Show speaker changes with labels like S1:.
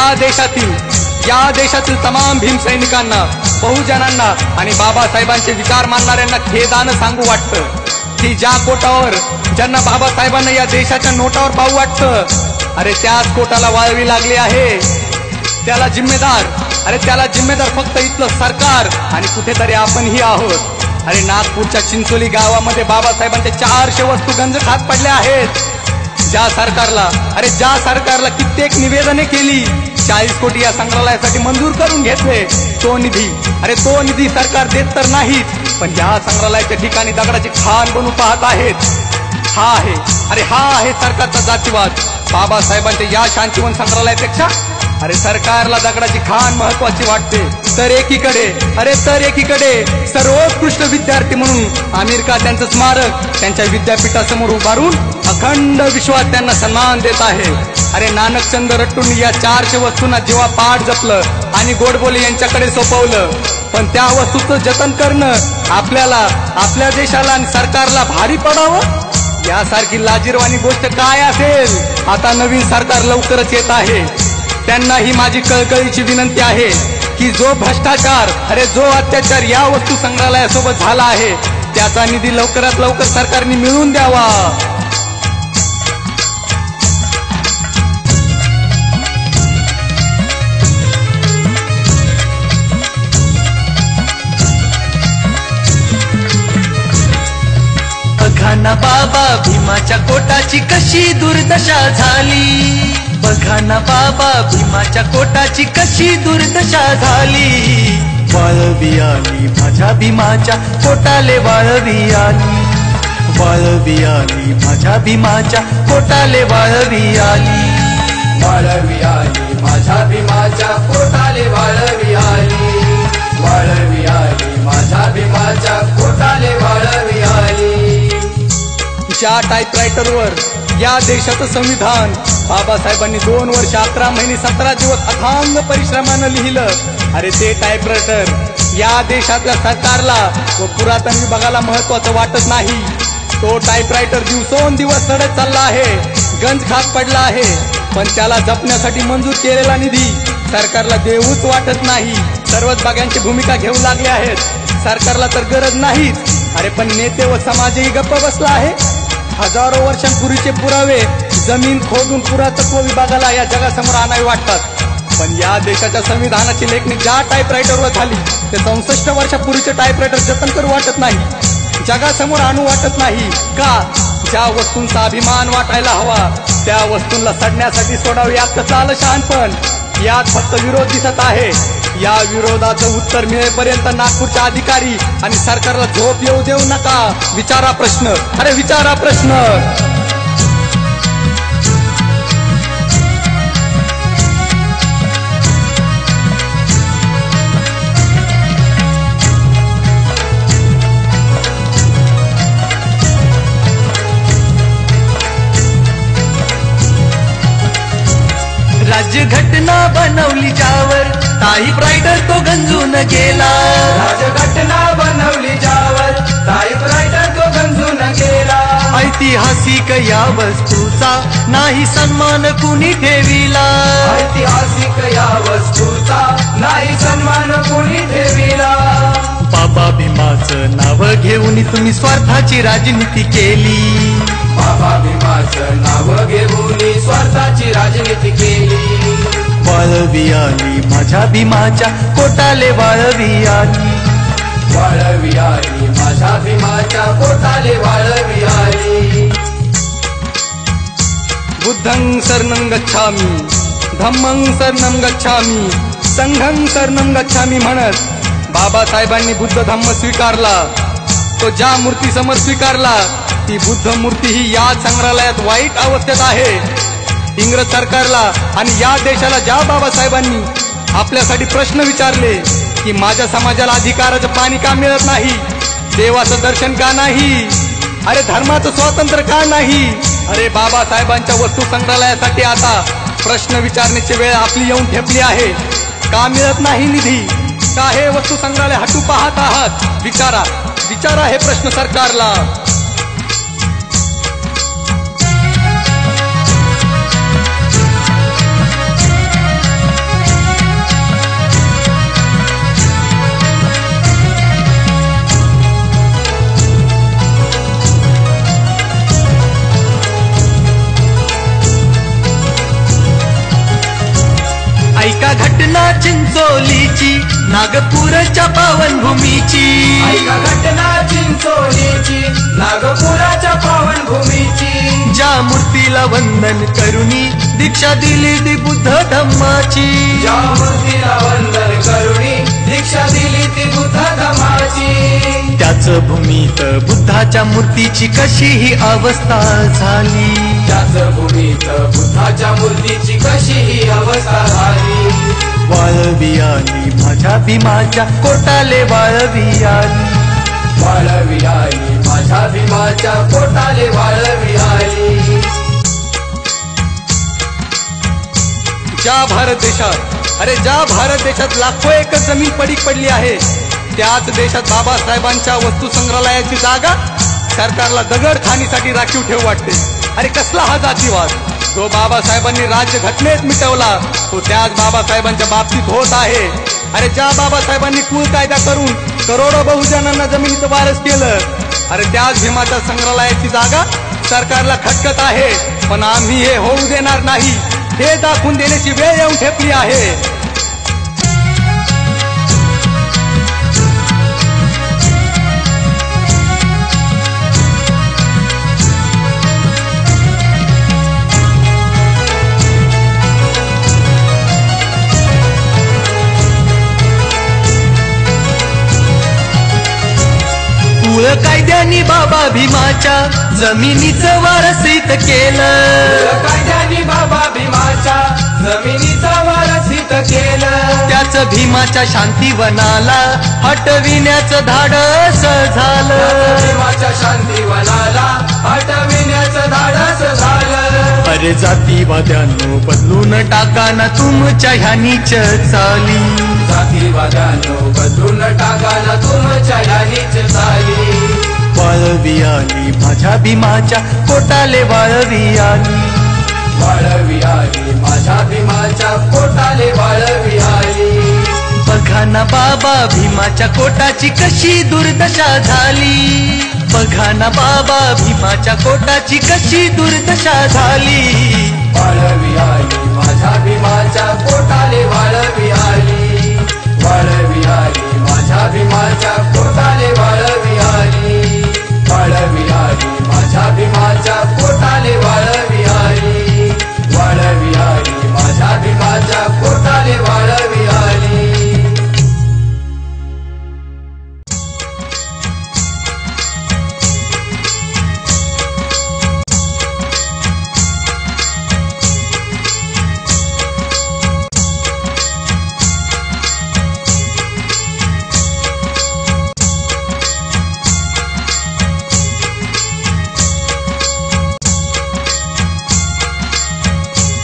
S1: या देशातील तमाम भीम सैनिकांना, बहुजनांना आणि बाबासाहेबांचे विचार मानणाऱ्यांना खेदानं सांगू वाटतं की ज्या कोटावर ज्यांना बाबासाहेबांना या देशाच्या नोटावर पाहू वाटतं, अरे त्याच कोटाला वाळवी लागली आहे. त्याला जिम्मेदार फक्त इथलं सरकार आणि कुठेतरी आपणही आहोत. अरे नागपूरच्या चिंचोली गावामध्ये बाबासाहेबांच्या 400 वस्तू गंज खात पडल्या आहेत. ज्या सरकारला कित्येक निवेदने केली, 40 कोटी या संग्रहालयासाठी मंजूर करून घेतले, तो निधी सरकार देत तर नाहीत, पण या संग्रहालयाच्या ठिकाणी दगडाची खान बनू पाहत आहेत. हा आहे सरकारचा जातीवाद. बाबासाहेबांच्या या शांतिवन संग्रहालयापेक्षा सरकारला दगडाची खान महत्वाची वाटते. तर एकीकडे सर्वोत्कृष्ट विद्यार्थी म्हणून आमिर खान त्यांचं स्मारक त्यांच्या विद्यापीठासमोर उभारून अखंड विश्वात त्यांना सन्मान देत आहे. नानकचंद रट्टूंनी या 400 वस्तूंना जेव्हा पाठ जपलं आणि गोडबोले यांच्याकडे सोपवलं, पण त्या वस्तूचं जतन करणं आपल्या देशाला आणि सरकारला भारी पडावं यासारखी लाजिरवाणी गोष्ट काय असेल. आता नवीन सरकार लवकरच येत आहे. त्यांना ही माझी कळकळीची विनंती आहे की जो भ्रष्टाचार जो अत्याचार या वस्तू संग्रहालयासोबत झाला आहे, त्याचा निधी लवकरात लवकर सरकारने मिळवून द्यावा.
S2: बघा ना बाबा भीमाच्या कोटाची कशी दुर्दशा झाली. बघा ना बाबा भीमाच्या कोटाची कशी दुर्दशा झाली. वाळवी आली माझ्या भीमाच्या कोटाले, वाळवी आली. वाळवी आली माझ्या भीमाच्या कोटाले, वाळवी आली.
S3: वाळवी आली माझ्या भीमाच्या कोटाले, वाळवी आली. वाळवी आली माझ्या भीमाच्या कोटाले, वाळवी आली.
S1: ज्या टाईपरायटरवर या देशाचं संविधान बाबासाहेबांनी 2 वर्ष 11 महिने 17 दिवस अथांग परिश्रमानं लिहिलं, ते टाईपरायटर या देशातल्या सरकारला व पुरातन विभागाला महत्वाचं वाटत नाही. तो टाईपरायटर दिवसोंदिवस सडत चालला आहे, गंज खात पडला आहे, पण त्याला जपण्यासाठी मंजूर केलेला निधी सरकारला देऊच वाटत नाही. सर्वच भाग्यांची भूमिका घेऊ लागले आहेत. सरकारला तर गरज नाहीच, पण नेते व समाजही गप्प बसला आहे. हजारो वर्षांपूर्वीचे पुरावे जमीन खोदून पुरातत्व विभागाला या जगासमोर आणावे वाटतात, पण या देशाच्या संविधानाची लेखणी ज्या टाईपरायटरवर झाली ते 64 वर्षापूर्वीचे टाईपरायटर जतन करू वाटत नाही, जगासमोर आणू वाटत नाही. का? ज्या वस्तूंचा अभिमान वाटायला हवा त्या वस्तूंना सडण्यासाठी सोडावे यात चाल शहाणपण. यात फक्त विरोध दिसत आहे. या विरोधाचं उत्तर मिळेपर्यंत नागपूरच्या अधिकारी आणि सरकारला झोप येऊ देऊ नका. विचारा प्रश्न, विचारा प्रश्न.
S2: राज्यघटना बनवली ज्यावर टाईपरायटर तो गंजून गेला.
S3: राज्यघटना बनवली ज्यावर टाईपरायटर तो गंजून गेला.
S2: ऐतिहासिक या वस्तूचा नाही सन्मान कुणी ठेविला.
S3: ऐतिहासिक या वस्तूचा नाही सन्मान कुणी ठेविला.
S2: बाबा भीमाचं नाव घेऊन तुम्ही स्वार्थाची राजनीती केली.
S3: बाबा भीमाचं नाव घेऊन स्वार्थाची राजनीती केली.
S2: वाळवी आली माझ्या भीमाच्या कोटाले, वाळवी आली.
S3: वाळवी आली माझ्या भीमाच्या कोटाले, वाळवी आली.
S1: बुद्धं शरणं गच्छामि, धम्मं शरणं गच्छामि, संघं शरणं गच्छामि म्हणत बाबासाहेबांनी बुद्ध धम्म स्वीकारला. तो ज्या मूर्तीसमोर स्वीकारला ती बुद्ध मूर्ती ही या संग्रहालयात वाईट अवस्थेत आहे. इंग्रज सरकारला आणि या देशाला ज्या बाबासाहेबांनी आपल्यासाठी प्रश्न विचारले की माझ्या समाजाला अधिकाराचं पाणी का मिळत नाही, देवाचं दर्शन का नाही, धर्माचं स्वातंत्र्य का नाही, बाबासाहेबांच्या वस्तू संग्रहालयासाठी आता प्रश्न विचारण्याची वेळ आपली येऊन ठेपली आहे. का मिळत नाही निधी? का हे वस्तू संग्रहालय हटू पाहत आहात? विचारा हे प्रश्न सरकारला.
S2: चिंचोलीची नागपूरच्या पावनभूमीची
S3: ऐका घटना चिंचोलीची नागपुराच्या पावनभूमीची
S2: ज्या मूर्तीला वंदन करुणी दीक्षा दिली ती बुद्ध धम्माची
S3: ज्या मूर्तीला वंदन करुणी दीक्षा दिली ती बुद्ध धम्माची
S2: त्याच भूमीत बुद्धाच्या मूर्तीची कशी ही अवस्था झाली
S3: त्याच भूमीत बुद्धाच्या मूर्तीची कशी ही अवस्था झाली
S2: वाळवी आली माझ्या भीमाच्या कोटाले वाळवी आली
S3: वाळवी आली माझ्या भीमाच्या पोटाले वाळवी आली
S1: ज्या भारत देशात लाखो एकर जमीन पडीक पडली आहे त्याच देशात बाबासाहेबांच्या वस्तू संग्रहालयाची जागा सरकारला दगड खाणीसाठी राखीव ठेवू वाटते. अरे कसला हा जातीवाद जो बाबासाहेबांनी राज्य घटनेत मिटवला तो त्याच बाबासाहेबांच्या बाबतीत होत आहे. अरे ज्या बाबासाहेबांनी कुल कायदा करून करोडो बहुजनांना जमिनीचं वारस केलं अरे त्याच भीमाच्या संग्रहालयाची जागा सरकारला खटकत आहे. पण आम्ही हे होऊ देणार नाही हे दाखवून देण्याची वेळ येऊन ठेपली आहे.
S2: कुळ कायद्यानी बाबा भीमाच्या जमिनीचं वारसीत केलं
S3: कायद्यानी बाबा भीमाच्या जमिनीचं वारसीत केलं
S2: त्याच भीमाच्या शांतिवनाला हटविण्याचं धाडस झालं
S3: भीमाच्या शांतिवनाला हटविण्याचं धाडस झालं
S2: अरे जातीवाद्यांनो बदलून टाका ना तुमच्या ह्या नीच चाली
S3: जातीवाद्यांनो बदलून टाका ना तुमच्या या नीच चाली
S2: वाळवी आली माझ्या भीमाच्या कोटाले वाळवी आली
S3: वाळवी आली माझ्या भीमाच्या पोटाले वाळवी आली
S2: बघा ना बाबा भीमाच्या कोटाची कशी दुर्दशा झाली बघा ना बाबा भीमाच्या कोटाची कशी दुर्दशा झाली
S3: वाळवी आली माझ्या भीमाच्या पोटाले वाळवी आली वाळवी आली माझ्या भीमाच्या